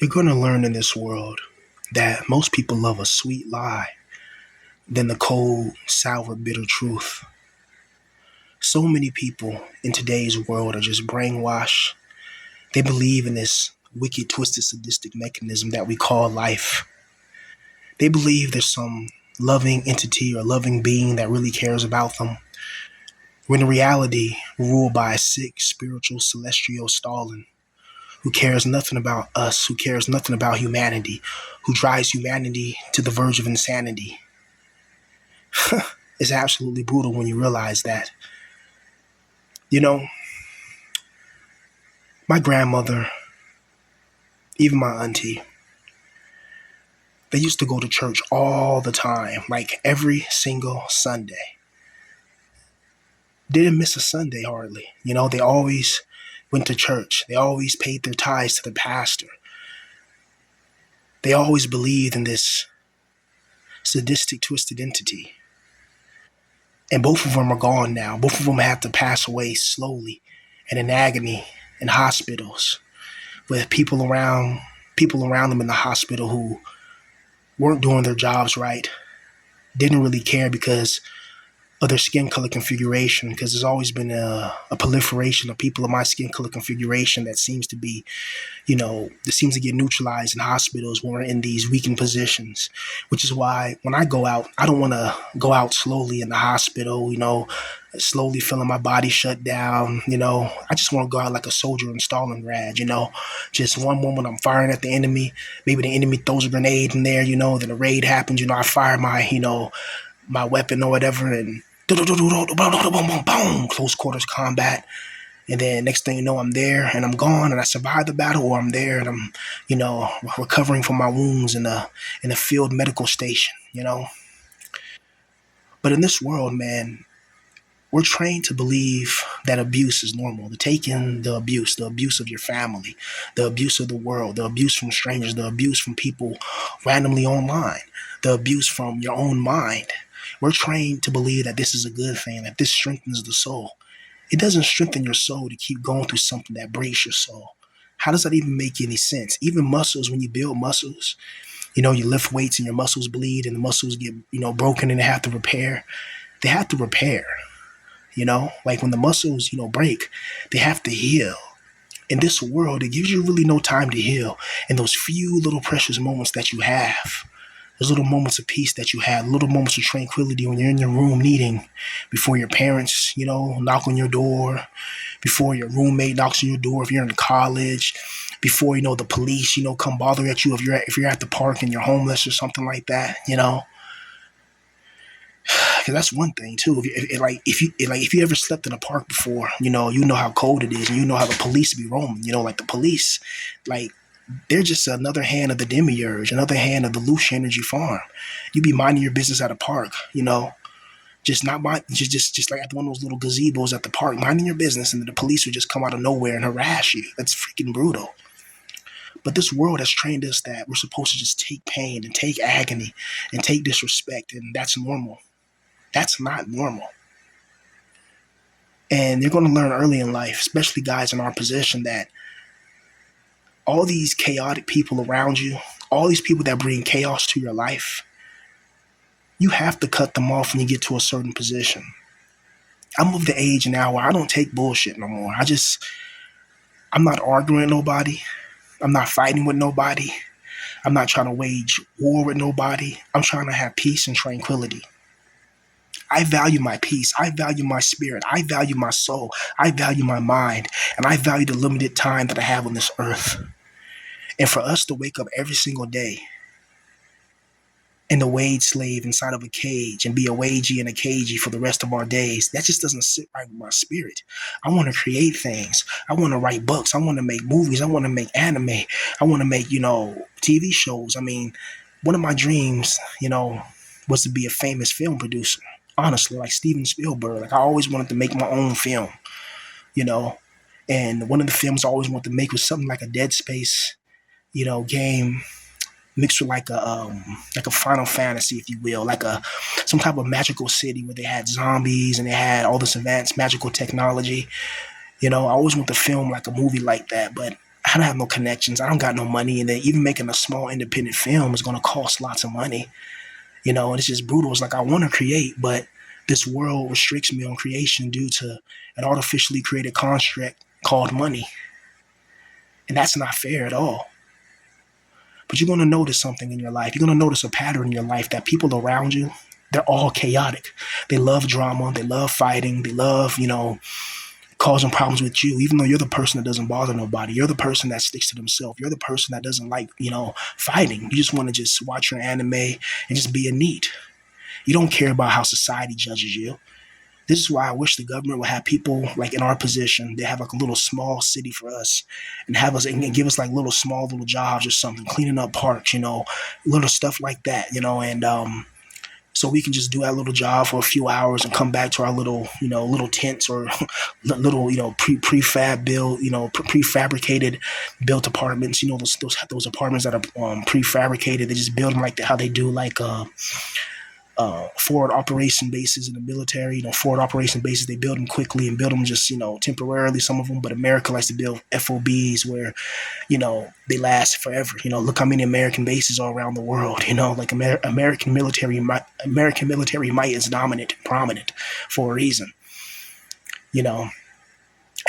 You're going to learn in this world that most people love a sweet lie than the cold, sour, bitter truth. So many people in today's world are just brainwashed. They believe in this wicked, twisted, sadistic mechanism that we call life. They believe there's some loving entity or loving being that really cares about them. When in reality, we're ruled by a sick, spiritual, celestial Stalin who cares nothing about us, who cares nothing about humanity, who drives humanity to the verge of insanity. It's absolutely brutal when you realize that. You know, my grandmother, even my auntie, they used to go to church all the time, like every single Sunday. Didn't miss a Sunday hardly. They always went to church. They always paid their tithes to the pastor. They always believed in this sadistic, twisted entity. And both of them are gone now. Both of them have to pass away slowly and in agony in hospitals with people around them in the hospital who weren't doing their jobs right, didn't really care because of their skin color configuration, because there's always been a proliferation of people of my skin color configuration that seems to be, that seems to get neutralized in hospitals when we're in these weakened positions, which is why when I go out, I don't want to go out slowly in the hospital, slowly feeling my body shut down. I just want to go out like a soldier in Stalingrad, just one moment I'm firing at the enemy. Maybe the enemy throws a grenade in there, then a raid happens, I fire my weapon or whatever, and close quarters combat. And then next thing you know, I'm there and I'm gone and I survived the battle, or I'm there and I'm, recovering from my wounds in a field medical station. But in this world, man, we're trained to believe that abuse is normal. To take in the abuse of your family, the abuse of the world, the abuse from strangers, the abuse from people randomly online, the abuse from your own mind. We're trained to believe that this is a good thing, that this strengthens the soul. It doesn't strengthen your soul to keep going through something that breaks your soul. How does that even make any sense? Even muscles, when you build muscles, you lift weights and your muscles bleed and the muscles get, broken and they have to repair. They have to repair, like when the muscles, break, they have to heal. In this world, it gives you really no time to heal. And those few little precious moments that you have, those little moments of peace that you have, little moments of tranquility when you're in your room eating, before your parents, knock on your door, before your roommate knocks on your door if you're in college, before, the police, come bother at you if you're at the park and you're homeless or something like that, Because that's one thing too. If you ever slept in a park before, you know how cold it is, and you know how the police be roaming. Like the police, like they're just another hand of the demiurge, another hand of the LOOSH energy farm. You be minding your business at a park, just not mind, just like at one of those little gazebos at the park, minding your business, and then the police would just come out of nowhere and harass you. That's freaking brutal. But this world has trained us that we're supposed to just take pain and take agony and take disrespect, and that's normal. That's not normal. And you're going to learn early in life, especially guys in our position, that all these chaotic people around you, all these people that bring chaos to your life, you have to cut them off when you get to a certain position. I'm of the age now where I don't take bullshit no more. I'm not arguing with nobody. I'm not fighting with nobody. I'm not trying to wage war with nobody. I'm trying to have peace and tranquility. I value my peace. I value my spirit. I value my soul. I value my mind. And I value the limited time that I have on this earth. And for us to wake up every single day and a wage slave inside of a cage and be a wagey and a cagey for the rest of our days, that just doesn't sit right with my spirit. I want to create things. I want to write books. I want to make movies. I want to make anime. I want to make, TV shows. I mean, one of my dreams, was to be a famous film producer. Honestly, like Steven Spielberg. Like I always wanted to make my own film, and one of the films I always wanted to make was something like a Dead Space, game mixed with like a Final Fantasy, if you will, like some type of magical city where they had zombies and they had all this advanced magical technology. I always want to film like a movie like that, but I don't have no connections. I don't got no money. And then even making a small independent film is going to cost lots of money, and it's just brutal. It's like I want to create, but this world restricts me on creation due to an artificially created construct called money. And that's not fair at all. But you're going to notice something in your life. You're going to notice a pattern in your life that people around you, they're all chaotic. They love drama. They love fighting. They love, causing problems with you, even though you're the person that doesn't bother nobody. You're the person that sticks to themselves. You're the person that doesn't like, fighting. You just want to just watch your anime and just be a neat. You don't care about how society judges you. This is why I wish the government would have people like in our position. They have like a little small city for us and have us and give us like little small little jobs or something, cleaning up parks, little stuff like that, and so we can just do our little job for a few hours and come back to our little, little tents or little, prefab build, prefabricated built apartments. Those apartments that are prefabricated. They just build them like how they do like forward operation bases in the military. Forward operation bases, they build them quickly and build them just, temporarily, some of them. But America likes to build FOBs where, they last forever. Look how many American bases are around the world. Like American military might is dominant, prominent for a reason. And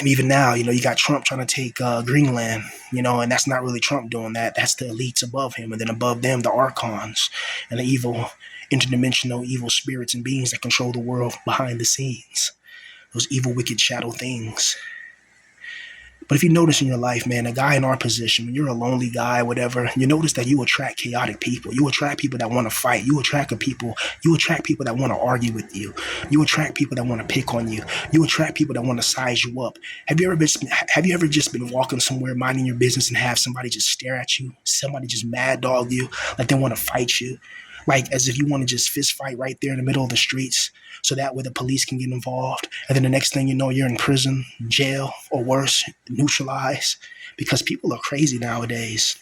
even now, you got Trump trying to take Greenland, and that's not really Trump doing that. That's the elites above him. And then above them, the archons and the evil, interdimensional evil spirits and beings that control the world behind the scenes. Those evil, wicked shadow things. But if you notice in your life, man, a guy in our position, when you're a lonely guy, whatever, you notice that you attract chaotic people. You attract people that want to fight. You attract people that want to argue with you. You attract people that want to pick on you. You attract people that want to size you up. Have you ever just been walking somewhere, minding your business, and have somebody just stare at you? Somebody just mad dog you, like they want to fight you, like as if you want to just fist fight right there in the middle of the streets, so that way the police can get involved. And then the next thing you know, you're in prison, jail, or worse, neutralized, because people are crazy nowadays.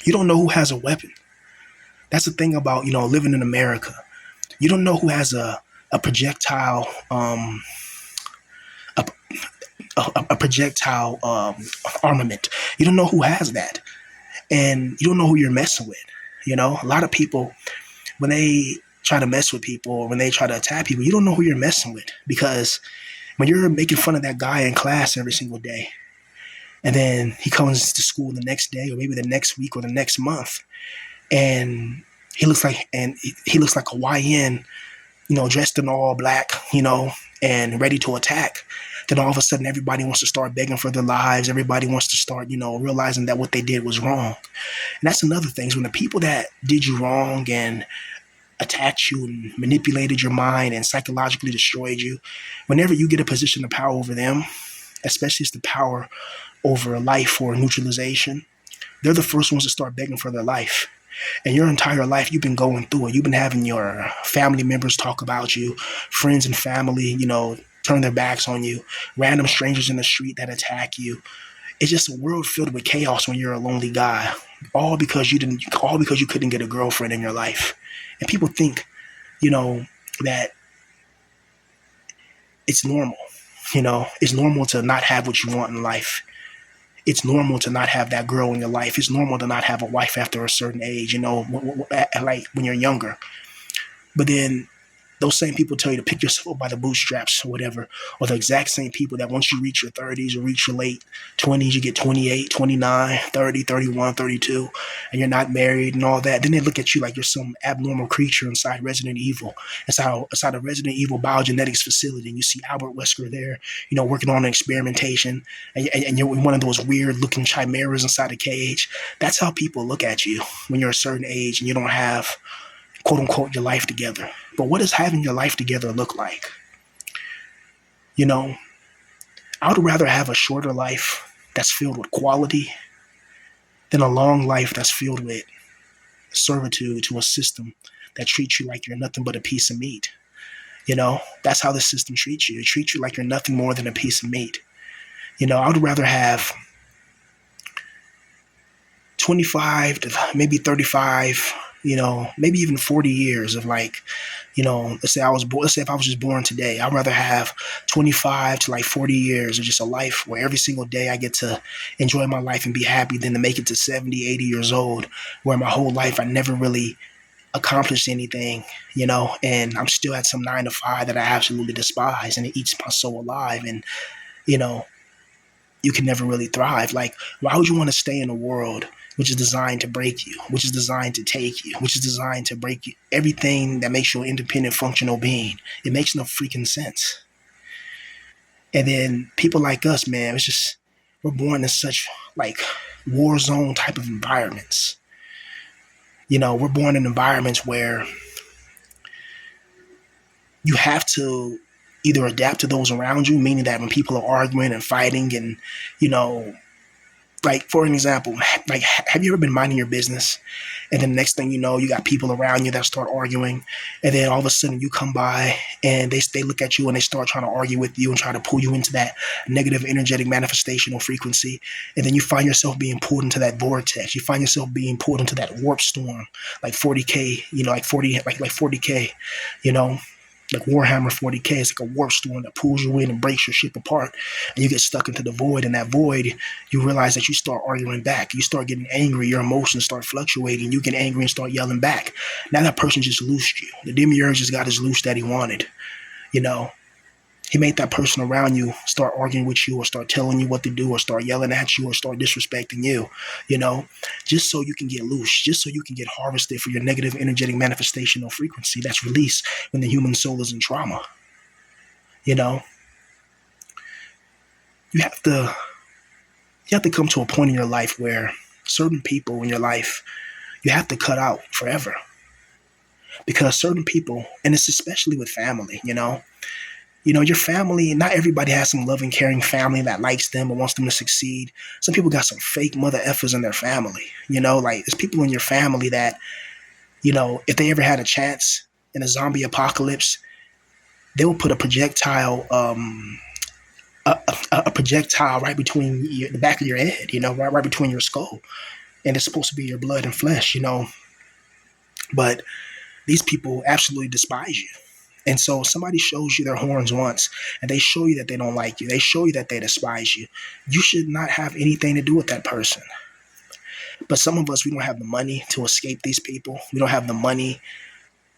You don't know who has a weapon. That's the thing about, living in America. You don't know who has a projectile, a projectile armament. You don't know who has that. And you don't know who you're messing with. A lot of people, when they try to mess with people or when they try to attack people, you don't know who you're messing with, because when you're making fun of that guy in class every single day, and then he comes to school the next day or maybe the next week or the next month, and he looks like a YN, dressed in all black, and ready to attack, then all of a sudden everybody wants to start begging for their lives. Everybody wants to start, realizing that what they did was wrong. And that's another thing, is when the people that did you wrong and attacked you and manipulated your mind and psychologically destroyed you, whenever you get a position of power over them, especially it's the power over life or neutralization, they're the first ones to start begging for their life. And your entire life, you've been going through it. You've been having your family members talk about you, friends and family, turn their backs on you, random strangers in the street that attack you. It's just a world filled with chaos when you're a lonely guy, all because you couldn't get a girlfriend in your life. And people think, that it's normal. It's normal to not have what you want in life. It's normal to not have that girl in your life. It's normal to not have a wife after a certain age, like when you're younger. But then those same people tell you to pick yourself up by the bootstraps or whatever, or the exact same people that once you reach your 30s or reach your late 20s, you get 28, 29, 30, 31, 32, and you're not married and all that. Then they look at you like you're some abnormal creature inside Resident Evil. Inside a Resident Evil biogenetics facility, and you see Albert Wesker there, working on an experimentation, and you're one of those weird looking chimeras inside a cage. That's how people look at you when you're a certain age and you don't have, quote unquote, your life together. But what does having your life together look like? I would rather have a shorter life that's filled with quality than a long life that's filled with servitude to a system that treats you like you're nothing but a piece of meat. That's how the system treats you. It treats you like you're nothing more than a piece of meat. I would rather have 25 to maybe 35, maybe even 40 years of let's say if I was just born today, I'd rather have 25 to like 40 years of just a life where every single day I get to enjoy my life and be happy than to make it to 70, 80 years old where my whole life I never really accomplished anything, and I'm still at some 9 to 5 that I absolutely despise and it eats my soul alive. And, you know, you can never really thrive. Like, why would you want to stay in a world which is designed to break you, which is designed to take you, which is designed to break you, everything that makes you an independent, functional being? It makes no freaking sense. And then people like us, man, it's just, we're born in such like war zone type of environments. We're born in environments where you have to either adapt to those around you, meaning that when people are arguing and fighting and, you know, like for an example, like have you ever been minding your business and then the next thing you know, you got people around you that start arguing, and then all of a sudden you come by and they look at you and they start trying to argue with you and try to pull you into that negative energetic manifestation or frequency, and then you find yourself being pulled into that vortex. You find yourself being pulled into that warp storm, like 40K, like 40K, you know, like Warhammer 40K. It's like a warp storm that pulls you in and breaks your ship apart, and you get stuck into the void. And that void, you realize that you start arguing back. You start getting angry. Your emotions start fluctuating. You get angry and start yelling back. Now that person just loosed you. The demiurge just got his loose that he wanted. You know, he made that person around you start arguing with you or start telling you what to do or start yelling at you or start disrespecting you, just so you can get loose, just so you can get harvested for your negative energetic manifestation or frequency that's released when the human soul is in trauma. You know, you have to come to a point in your life where certain people in your life you have to cut out forever, because certain people, and it's especially with family, your family, not everybody has some loving, caring family that likes them and wants them to succeed. Some people got some fake mother effers in their family. Like there's people in your family that, if they ever had a chance in a zombie apocalypse, they will put a projectile, a projectile right between the back of your head, right between your skull, and it's supposed to be your blood and flesh, But these people absolutely despise you. And so somebody shows you their horns once and they show you that they don't like you. They show you that they despise you. You should not have anything to do with that person. But some of us, we don't have the money to escape these people. We don't have the money,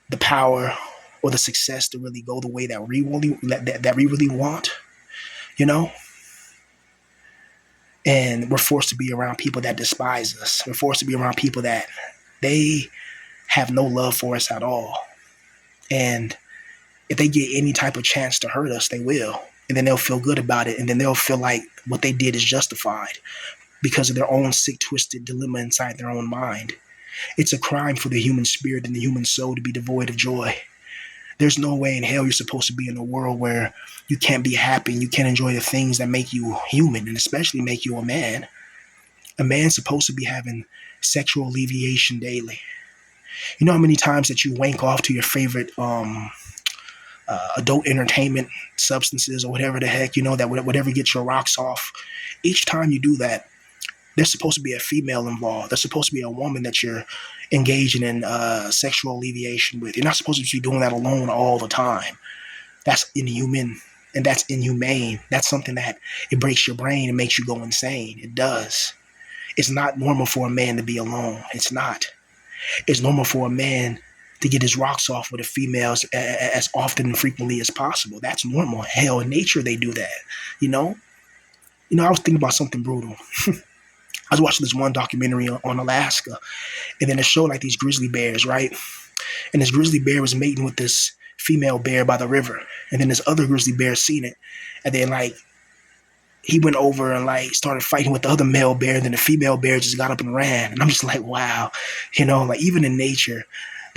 the power, or the success to really go the way that we really want, And we're forced to be around people that despise us. We're forced to be around people that they have no love for us at all. And if they get any type of chance to hurt us, they will. And then they'll feel good about it. And then they'll feel like what they did is justified because of their own sick, twisted dilemma inside their own mind. It's a crime for the human spirit and the human soul to be devoid of joy. There's no way in hell you're supposed to be in a world where you can't be happy and you can't enjoy the things that make you human and especially make you a man. A man's supposed to be having sexual alleviation daily. You know how many times that you wank off to your favorite adult entertainment substances or whatever the heck, that whatever gets your rocks off. Each time you do that, there's supposed to be a female involved. There's supposed to be a woman that you're engaging in sexual alleviation with. You're not supposed to be doing that alone all the time. That's inhuman and that's inhumane. That's something that it breaks your brain and makes you go insane. It does. It's not normal for a man to be alone. It's not. It's normal for a man to get his rocks off with a female as often and frequently as possible. That's normal. Hell, in nature, they do that. I was thinking about something brutal. I was watching this one documentary on Alaska, and then it showed like these grizzly bears, right? And this grizzly bear was mating with this female bear by the river. And then this other grizzly bear seen it. And then like he went over and like started fighting with the other male bear. And then the female bear just got up and ran. And I'm just like, wow, like even in nature,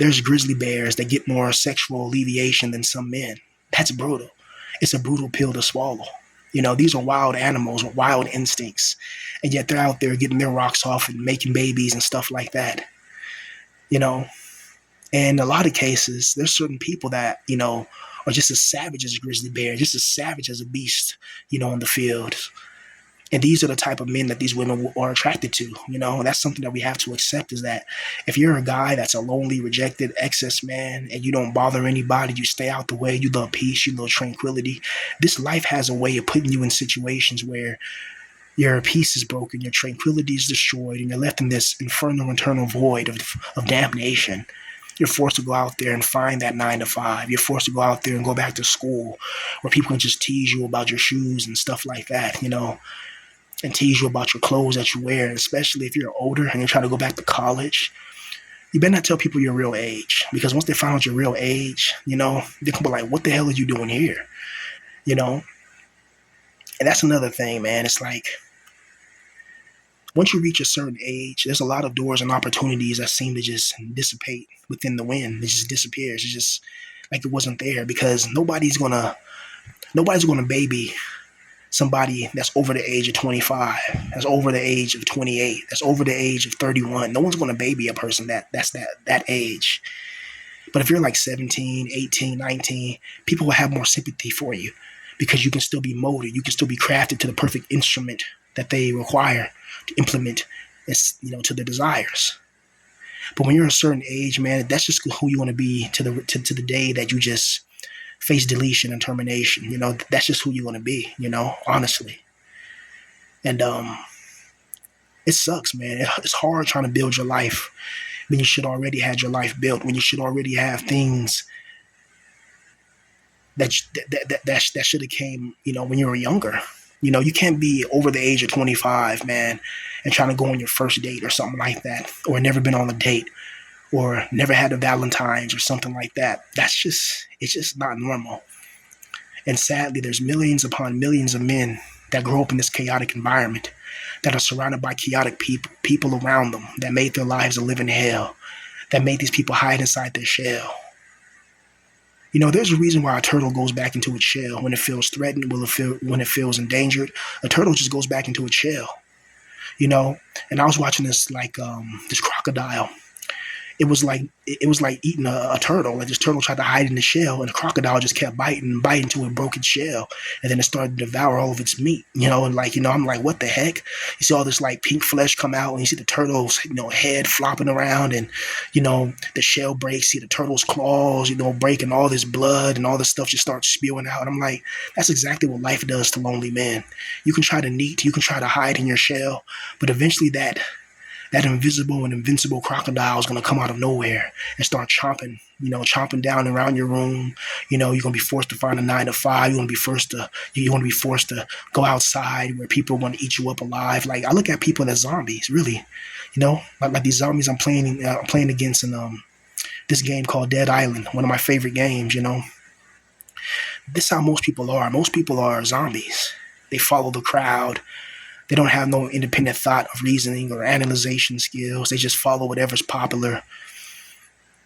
there's grizzly bears that get more sexual alleviation than some men. That's brutal. It's a brutal pill to swallow. These are wild animals with wild instincts. And yet they're out there getting their rocks off and making babies and stuff like that. And a lot of cases, there's certain people that, are just as savage as a grizzly bear, just as savage as a beast, in the field. And these are the type of men that these women are attracted to. And that's something that we have to accept, is that if you're a guy that's a lonely, rejected, excess man, and you don't bother anybody, you stay out the way, you love peace, you love tranquility, this life has a way of putting you in situations where your peace is broken, your tranquility is destroyed, and you're left in this infernal internal void of damnation. You're forced to go out there and find that 9 to 5. You're forced to go out there and go back to school where people can just tease you about your shoes and stuff like that, and tease you about your clothes that you wear. And especially if you're older and you're trying to go back to college, you better not tell people your real age, because once they find out your real age, they can be like, what the hell are you doing here? And that's another thing, man. It's like, once you reach a certain age, there's a lot of doors and opportunities that seem to just dissipate within the wind. It just disappears. It's just like it wasn't there, because nobody's gonna baby somebody that's over the age of 25, that's over the age of 28, that's over the age of 31. No one's gonna baby a person that's that age. But if you're like 17, 18, 19, people will have more sympathy for you, because you can still be molded, you can still be crafted to the perfect instrument that they require to implement this, to their desires. But when you're a certain age, man, that's just who you want to be to the day that you just face deletion and termination. That's just who you want to be, honestly. And it sucks, man. It's hard trying to build your life when you should already had your life built, when you should already have things that should have came, when you were younger. You can't be over the age of 25, man, and trying to go on your first date or something like that, or never been on a date, or never had a Valentine's or something like that. It's just not normal. And sadly, there's millions upon millions of men that grow up in this chaotic environment, that are surrounded by chaotic people around them, that made their lives a living hell, that made these people hide inside their shell. There's a reason why a turtle goes back into its shell when it feels threatened, when it feels endangered. A turtle just goes back into its shell, And I was watching this this crocodile. It was like eating a turtle. Like, this turtle tried to hide in the shell, and the crocodile just kept biting until it broke its shell, and then it started to devour all of its meat. I'm like, what the heck? You see all this like pink flesh come out, and you see the turtle's head flopping around, and the shell breaks. See the turtle's claws, breaking, all this blood and all this stuff just starts spewing out. And I'm like, that's exactly what life does to lonely men. You can try to hide in your shell, but eventually that invisible and invincible crocodile is going to come out of nowhere and start chomping down around your room. You're going to be forced to find a 9 to 5. You want to be forced to go outside where people want to eat you up alive. Like, I look at people as zombies, really. Like these zombies I'm playing against in this game called Dead Island, one of my favorite games. This is how most people are. Most people are zombies. They follow the crowd. They don't have no independent thought of reasoning or analyzation skills. They just follow whatever's popular.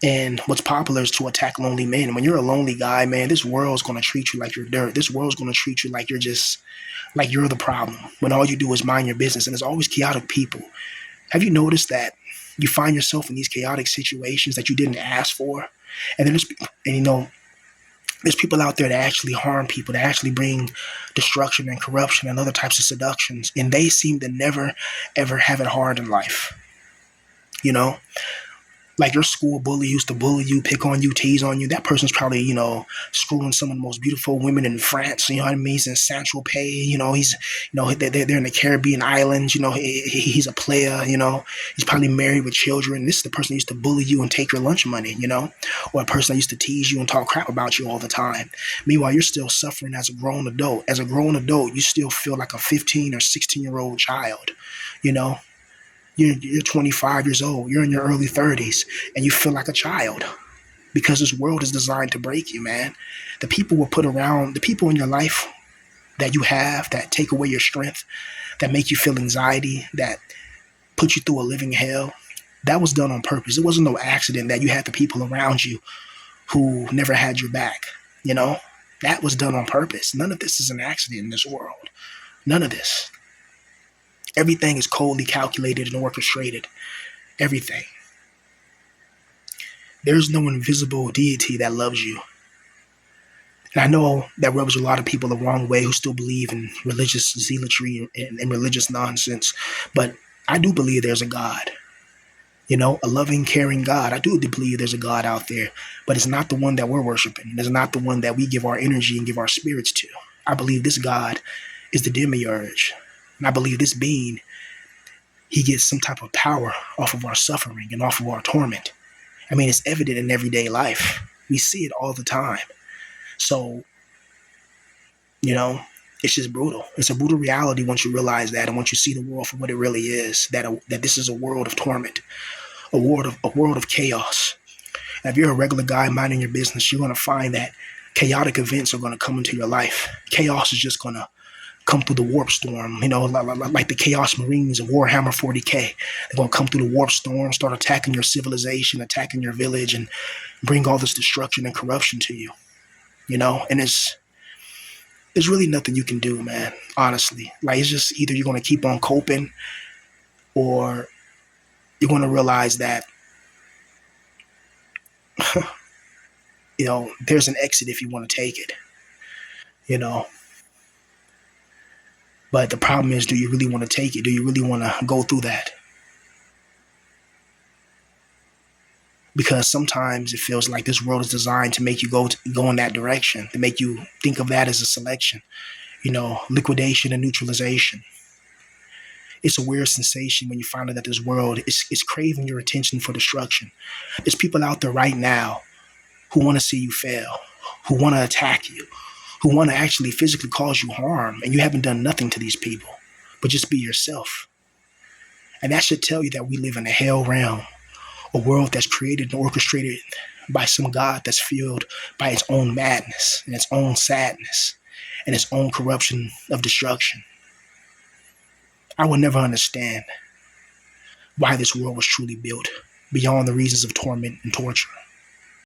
And what's popular is to attack lonely men. When you're a lonely guy, man, this world's going to treat you like you're dirt. This world's going to treat you like you're the problem, when all you do is mind your business. And there's always chaotic people. Have you noticed that you find yourself in these chaotic situations that you didn't ask for? And then there's people out there that actually harm people, that actually bring destruction and corruption and other types of seductions. And they seem to never, ever have it hard in life. Like, your school bully used to bully you, pick on you, tease on you. That person's probably, screwing some of the most beautiful women in France. You know what I mean? He's in Saint-Tropez. He's, they're in the Caribbean islands. He's a player. He's probably married with children. This is the person that used to bully you and take your lunch money. Or a person that used to tease you and talk crap about you all the time. Meanwhile, you're still suffering as a grown adult. As a grown adult, you still feel like a 15 or 16-year-old child. You're 25 years old. You're in your early 30s, and you feel like a child, because this world is designed to break you, man. The people in your life that you have, that take away your strength, that make you feel anxiety, that put you through a living hell, that was done on purpose. It wasn't no accident that you had the people around you who never had your back. That was done on purpose. None of this is an accident in this world. None of this. Everything is coldly calculated and orchestrated. Everything. There's no invisible deity that loves you. And I know that rubs a lot of people the wrong way who still believe in religious zealotry and religious nonsense. But I do believe there's a God, a loving, caring God. I do believe there's a God out there, but it's not the one that we're worshiping. It's not the one that we give our energy and give our spirits to. I believe this God is the demiurge. And I believe this being, he gets some type of power off of our suffering and off of our torment. I mean, it's evident in everyday life. We see it all the time. So, you know, it's just brutal. It's a brutal reality once you realize that, and once you see the world for what it really is. That this is a world of torment, a world of chaos. And if you're a regular guy minding your business, you're going to find that chaotic events are going to come into your life. Chaos is just going to come through the warp storm, like the Chaos Marines of Warhammer 40K. They're going to come through the warp storm, start attacking your civilization, attacking your village, and bring all this destruction and corruption to you. And there's really nothing you can do, man, honestly. Like, it's just either you're going to keep on coping, or you're going to realize that, there's an exit if you want to take it, you know. But the problem is, do you really want to take it? Do you really want to go through that? Because sometimes it feels like this world is designed to make you go in that direction, to make you think of that as a selection, liquidation and neutralization. It's a weird sensation when you find out that this world is craving your attention for destruction. There's people out there right now who want to see you fail, who want to attack you, who want to actually physically cause you harm, and you haven't done nothing to these people, but just be yourself. And that should tell you that we live in a hell realm, a world that's created and orchestrated by some God that's fueled by its own madness and its own sadness and its own corruption of destruction. I will never understand why this world was truly built beyond the reasons of torment and torture.